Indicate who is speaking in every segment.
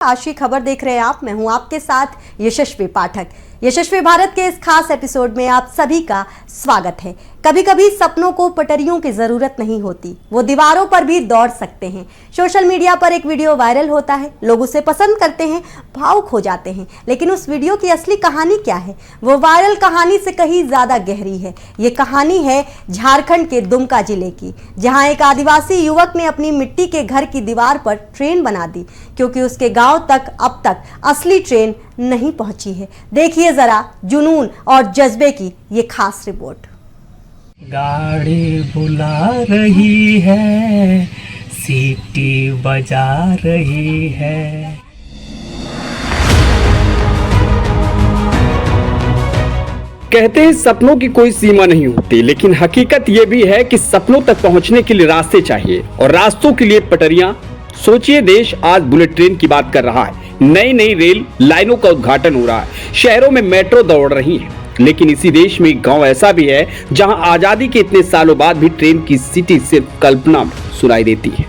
Speaker 1: आज की खबर देख रहे हैं आप। मैं हूं आपके साथ यशस्वी पाठक। यशस्वी भारत के इस खास एपिसोड में आप सभी का स्वागत है। कभी कभी सपनों को पटरियों की जरूरत नहीं होती, वो दीवारों पर भी दौड़ सकते हैं। सोशल मीडिया पर एक वीडियो वायरल होता है, लोग उसे पसंद करते हैं, भावुक हो जाते हैं, लेकिन उस वीडियो की असली कहानी क्या है? वो वायरल कहानी से कहीं ज्यादा गहरी है। ये कहानी है झारखंड के दुमका जिले की, जहां एक आदिवासी युवक ने अपनी मिट्टी के घर की दीवार पर ट्रेन बना दी, क्योंकि उसके गांव तक अब तक असली ट्रेन नहीं पहुंची है। देखिए जरा जुनून और जज्बे की ये खास रिपोर्ट।
Speaker 2: गाड़ी बुला रही है, सीटी बजा रही है।
Speaker 3: कहते हैं सपनों की कोई सीमा नहीं होती, लेकिन हकीकत ये भी है कि सपनों तक पहुंचने के लिए रास्ते चाहिए और रास्तों के लिए पटरियां। सोचिए, देश आज बुलेट ट्रेन की बात कर रहा है, नई नई रेल लाइनों का उद्घाटन हो रहा है, शहरों में मेट्रो दौड़ रही है। लेकिन इसी देश में एक गांव ऐसा भी है जहां आजादी के इतने सालों बाद भी ट्रेन की सिटी सिर्फ कल्पना में सुनाई देती है,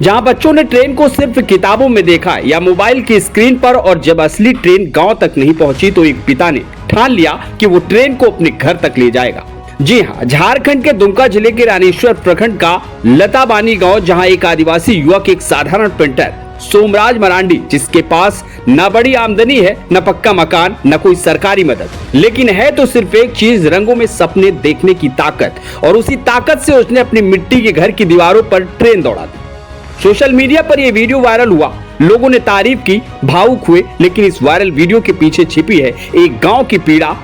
Speaker 3: जहां बच्चों ने ट्रेन को सिर्फ किताबों में देखा या मोबाइल की स्क्रीन पर, और जब असली ट्रेन गांव तक नहीं पहुंची तो एक पिता ने ठान लिया कि वो ट्रेन को अपने घर तक ले जाएगा। जी हाँ, झारखंड के दुमका जिले के रानीश्वर प्रखंड का लताबानी गांव, जहां एक आदिवासी युवक, एक साधारण पेंटर सोमराज मरांडी, जिसके पास न बड़ी आमदनी है, न पक्का मकान, न कोई सरकारी मदद, लेकिन है तो सिर्फ एक चीज, रंगों में सपने देखने की ताकत। और उसी ताकत से उसने अपनी मिट्टी के घर की दीवारों पर ट्रेन दौड़ा दी। सोशल मीडिया पर यह वीडियो वायरल हुआ, लोगों ने तारीफ की, भावुक हुए, लेकिन इस वायरल वीडियो के पीछे छिपी है एक गांव की पीड़ा,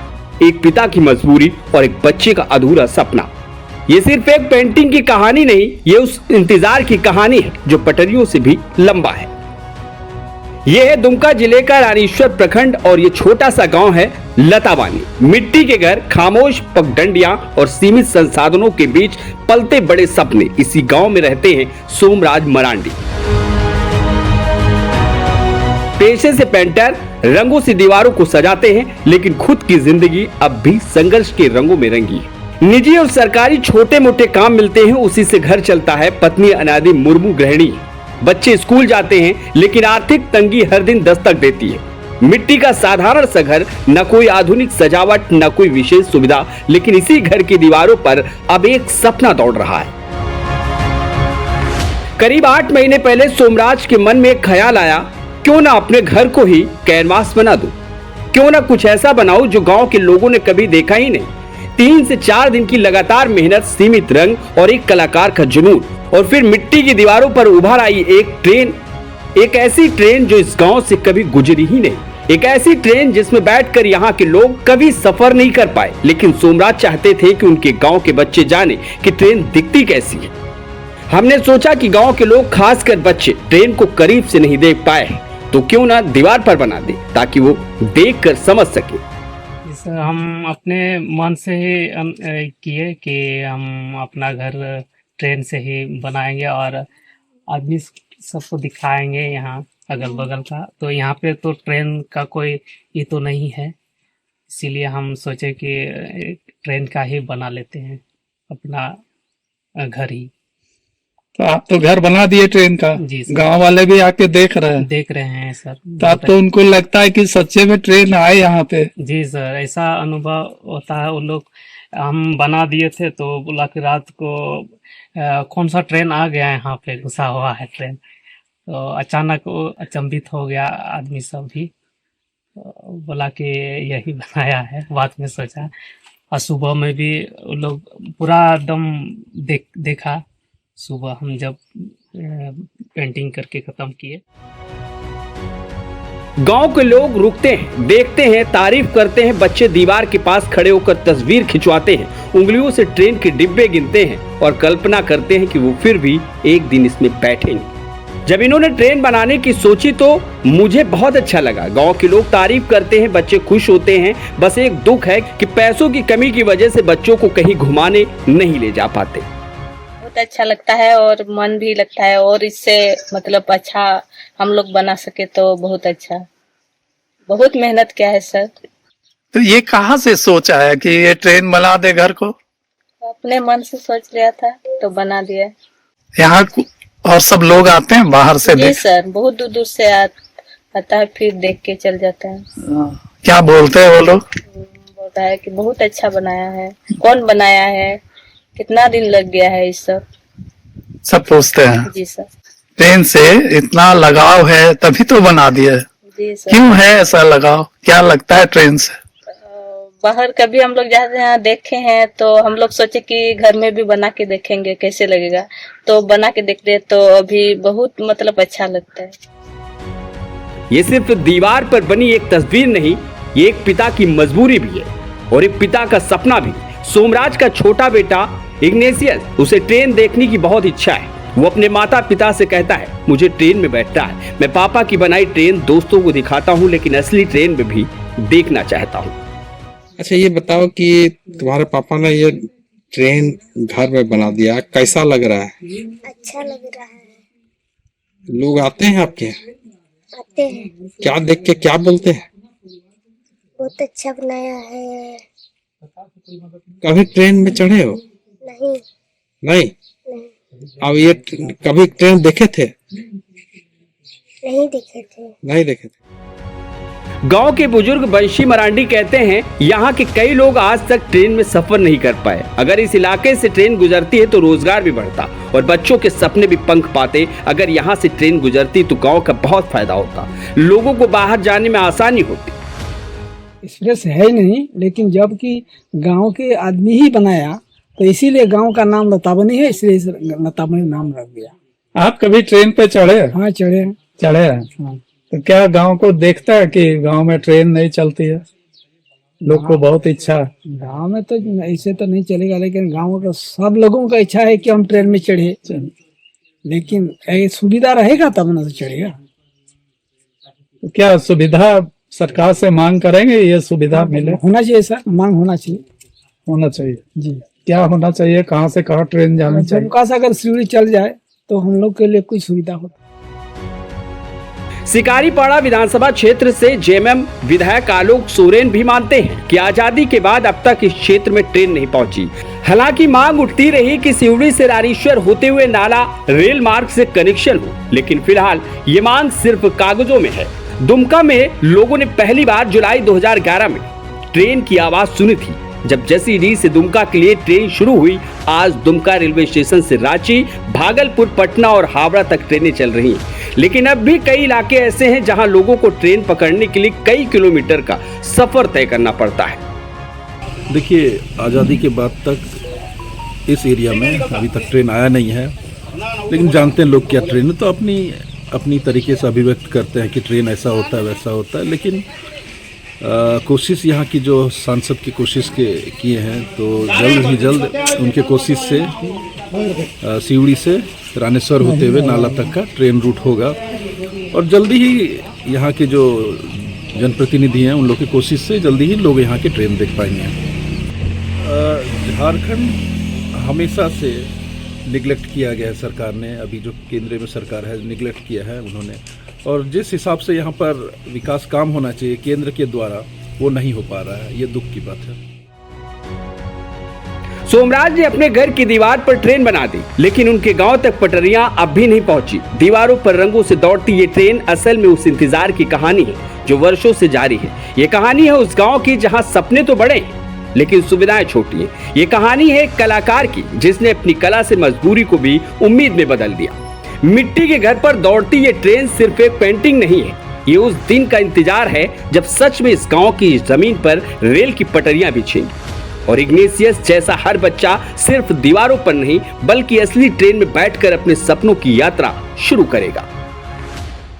Speaker 3: एक पिता की मजबूरी और एक बच्चे का अधूरा सपना। ये सिर्फ एक पेंटिंग की कहानी नहीं, ये उस इंतजार की कहानी है जो पटरियों से भी लंबा है। ये है दुमका जिले का रानीश्वर प्रखंड और ये छोटा सा गांव है लताबानी। मिट्टी के घर, खामोश पगडंडियां और सीमित संसाधनों के बीच पलते बड़े सपने। इसी गांव में रहते हैं सोमराज मरांडी। पेशे से पेंटर, रंगों से दीवारों को सजाते हैं, लेकिन खुद की जिंदगी अब भी संघर्ष के रंगों में रंगी है। निजी और सरकारी छोटे मोटे काम मिलते हैं, उसी से घर चलता है। पत्नी अनादि मुर्मू गृहिणी, बच्चे स्कूल जाते हैं, लेकिन आर्थिक तंगी हर दिन दस्तक देती है। मिट्टी का साधारण सा घर, न कोई आधुनिक सजावट, न कोई विशेष सुविधा, लेकिन इसी घर की दीवारों पर अब एक सपना दौड़ रहा है। करीब 8 महीने पहले सोमराज के मन में एक ख्याल आया, क्यों ना अपने घर को ही कैनवास बना दूं, क्यों ना कुछ ऐसा बनाऊं जो गांव के लोगों ने कभी देखा ही नहीं। 3 से 4 दिन की लगातार मेहनत, सीमित रंग और एक कलाकार का जुनून, और फिर मिट्टी की दीवारों पर उभर आई एक ट्रेन। एक ऐसी ट्रेन जो इस गांव से कभी गुजरी ही नहीं, एक ऐसी ट्रेन जिसमें बैठकर यहाँ के लोग कभी सफर नहीं कर पाए। लेकिन सोमराज चाहते थे कि उनके गांव के बच्चे जाने कि ट्रेन दिखती कैसी है। हमने सोचा कि गांव के लोग, खासकर बच्चे, ट्रेन को करीब से नहीं देख पाए, तो क्यों ना दीवार पर बना दे, ताकि वो देखकर समझ सके।
Speaker 2: हम अपने मन से ही किए कि हम अपना घर ट्रेन से ही बनाएंगे और आदमी सबको दिखाएंगे यहाँ अगल बगल का। तो यहाँ पे तो ट्रेन का कोई ये तो नहीं है, इसीलिए हम सोचे कि ट्रेन का ही बना लेते हैं अपना घर ही।
Speaker 4: तो आप तो घर बना दिए ट्रेन का, गांव वाले भी आके देख रहे हैं
Speaker 2: सर।
Speaker 4: तो अब तो उनको लगता है कि सच्चे में ट्रेन आए यहाँ पे।
Speaker 2: जी सर, ऐसा अनुभव होता है। वो लोग, हम बना दिए थे तो बोला कि रात को कौन सा ट्रेन आ गया यहाँ पे, घुसा हुआ है ट्रेन। तो अचानक वो अचंभित हो गया आदमी सब भी, तो बोला कि यही बनाया है, बाद में सोचा। और सुबह में भी वो लोग पूरा एकदम देखा सुबह हम जब पेंटिंग करके खत्म किए।
Speaker 3: गांव के लोग रुकते हैं, देखते हैं, तारीफ करते हैं। बच्चे दीवार के पास खड़े होकर तस्वीर खिंचवाते हैं, उंगलियों से ट्रेन के डिब्बे गिनते हैं और कल्पना करते हैं कि वो फिर भी एक दिन इसमें बैठेंगे। जब इन्होंने ट्रेन बनाने की सोची तो मुझे बहुत अच्छा लगा। गांव के लोग तारीफ करते हैं, बच्चे खुश होते हैं। बस एक दुख है कि पैसों की कमी की वजह से बच्चों को कहीं घुमाने नहीं ले जा पाते।
Speaker 5: बहुत अच्छा लगता है और मन भी लगता है, और इससे मतलब अच्छा हम लोग बना सके तो बहुत अच्छा। बहुत मेहनत किया है सर।
Speaker 4: तो ये कहाँ से सोचा है कि ये ट्रेन बना दे घर को?
Speaker 5: अपने मन से सोच लिया था तो बना दिया।
Speaker 4: यहाँ और सब लोग आते हैं बाहर से
Speaker 5: जी सर, बहुत दूर दूर से आता है, फिर देख के चल जाता है।
Speaker 4: क्या बोलते हैं वो लोग?
Speaker 5: बोलता है कि बहुत अच्छा बनाया है, कौन बनाया है, कितना दिन लग गया है, इस सब
Speaker 4: पूछते हैं।
Speaker 5: जी सर।
Speaker 4: ट्रेन से इतना लगाव है तभी तो बना दिया।
Speaker 5: जी सर।
Speaker 4: क्यों है ऐसा लगाव, क्या लगता है ट्रेन से?
Speaker 5: बाहर कभी हम लोग जाते हैं, देखे हैं तो हम लोग सोचे कि घर में भी बना के देखेंगे कैसे लगेगा, तो बना के देखते तो अभी बहुत मतलब अच्छा लगता है।
Speaker 3: ये सिर्फ दीवार पर बनी एक तस्वीर नहीं, ये एक पिता की मजबूरी भी है और एक पिता का सपना भी। सोमराज का छोटा बेटा इग्नेशियस, उसे ट्रेन देखने की बहुत इच्छा है। वो अपने माता पिता से कहता है, मुझे ट्रेन में बैठना है, मैं पापा की बनाई ट्रेन दोस्तों को दिखाता हूँ, लेकिन असली ट्रेन में भी देखना चाहता हूँ।
Speaker 6: अच्छा, ये बताओ कि तुम्हारे पापा ने ये ट्रेन घर में बना दिया, कैसा लग रहा है?
Speaker 7: अच्छा लग रहा है।
Speaker 6: लोग आते हैं आपके यहाँ?
Speaker 7: आते हैं।
Speaker 6: क्या देख के क्या बोलते हैं?
Speaker 7: बहुत अच्छा बनाया है।
Speaker 6: कभी ट्रेन में चढ़े हो?
Speaker 7: नहीं।
Speaker 6: नहीं।
Speaker 7: नहीं।
Speaker 6: अब ये कभी ट्रेन देखे थे?
Speaker 7: नहीं देखे थे।
Speaker 6: नहीं देखे थे।
Speaker 3: गांव के बुजुर्ग बंशी मरांडी कहते हैं, यहाँ के कई लोग आज तक ट्रेन में सफर नहीं कर पाए। अगर इस इलाके से ट्रेन गुजरती है तो रोजगार भी बढ़ता और बच्चों के सपने भी पंख पाते। अगर यहाँ से ट्रेन गुजरती तो गांव का बहुत फायदा होता, लोगों को बाहर जाने में आसानी होती।
Speaker 8: एक्सप्रेस है ही नहीं, लेकिन जबकि गांव के आदमी ही बनाया तो इसीलिए गांव का नाम लतावनी है, इसलिए लतावनी नाम रख दिया।
Speaker 4: आप कभी ट्रेन पे चढ़े?
Speaker 8: हाँ चढ़े हैं।
Speaker 4: चढ़े हैं।
Speaker 8: हाँ।
Speaker 4: तो क्या गांव को देखता है कि गांव में ट्रेन नहीं चलती है? लोग को बहुत इच्छा है।
Speaker 8: गांव में तो ऐसे तो नहीं चलेगा, लेकिन गांव का सब लोगों का इच्छा है कि हम ट्रेन में चढ़े, लेकिन सुविधा रहेगा तब ना तो चढ़ेगा।
Speaker 4: तो क्या सुविधा सरकार से मांग करेंगे, ये सुविधा मिले?
Speaker 8: होना चाहिए सर, मांग होना चाहिए।
Speaker 4: होना चाहिए
Speaker 8: जी।
Speaker 4: क्या होना चाहिए, कहाँ से कहाँ ट्रेन जाना चाहिए?
Speaker 8: दुमका से अगर सिवड़ी चल जाए तो हम लोग के लिए कोई सुविधा हो।
Speaker 3: शिकारीपाड़ा विधानसभा क्षेत्र से जेएमएम विधायक आलोक सोरेन भी मानते हैं कि आजादी के बाद अब तक इस क्षेत्र में ट्रेन नहीं पहुंची। हालांकि मांग उठती रही कि सिवड़ी से रानीश्वर होते हुए नाला रेल मार्ग से कनेक्शन हो, लेकिन फिलहाल ये मांग सिर्फ कागजों में है। दुमका में लोगों ने पहली बार जुलाई 2011 में ट्रेन की आवाज सुनी थी, जब जसीडीह से दुमका के लिए ट्रेन शुरू हुई। आज दुमका रेलवे स्टेशन से रांची, भागलपुर, पटना और हावड़ा तक ट्रेनें चल रही हैं। लेकिन अब भी कई इलाके ऐसे हैं जहां लोगों को ट्रेन पकड़ने के लिए कई किलोमीटर का सफर तय करना पड़ता है।
Speaker 9: देखिए, आज़ादी के बाद तक इस एरिया में अभी तक ट्रेन आया नहीं है, लेकिन जानते हैं लोग क्या ट्रेन है, तो अपनी तरीके से अभिव्यक्त करते हैं कि ट्रेन ऐसा होता है वैसा होता है। लेकिन कोशिश यहाँ की जो सांसद की कोशिश किए हैं, तो जल्द ही जल्द उनके कोशिश से सिवड़ी से रानेश्वर होते हुए नाला तक का ट्रेन रूट होगा और जल्दी ही यहाँ के जो जनप्रतिनिधि हैं उन लोग की कोशिश से जल्दी ही लोग यहाँ के ट्रेन देख पाएंगे। झारखंड हमेशा से निगलेक्ट किया गया है सरकार ने, अभी जो केंद्र में सरकार है निगलेक्ट किया है उन्होंने, और जिस हिसाब से यहाँ पर विकास काम होना चाहिए केंद्र के द्वारा वो नहीं हो पा रहा है, ये दुख की बात है।
Speaker 3: सोमराज ने अपने घर की दीवार पर ट्रेन बना दी, लेकिन उनके गांव तक पटरियां अब भी नहीं पहुंची। दीवारों पर रंगों से दौड़ती ये ट्रेन असल में उस इंतजार की कहानी है जो वर्षों से जारी है। ये कहानी है उस गांव की जहां सपने तो बड़े हैं लेकिन सुविधाएं छोटी हैं। ये कहानी है एक कलाकार की जिसने अपनी कला से मजबूरी को भी उम्मीद में बदल दिया। मिट्टी के घर पर दौड़ती ये ट्रेन सिर्फ एक पेंटिंग नहीं है, ये उस दिन का इंतजार है जब सच में इस गांव की जमीन पर रेल की पटरियां बिछेंगी और इग्नेशियस जैसा हर बच्चा सिर्फ दीवारों पर नहीं बल्कि असली ट्रेन में बैठकर अपने सपनों की यात्रा शुरू करेगा।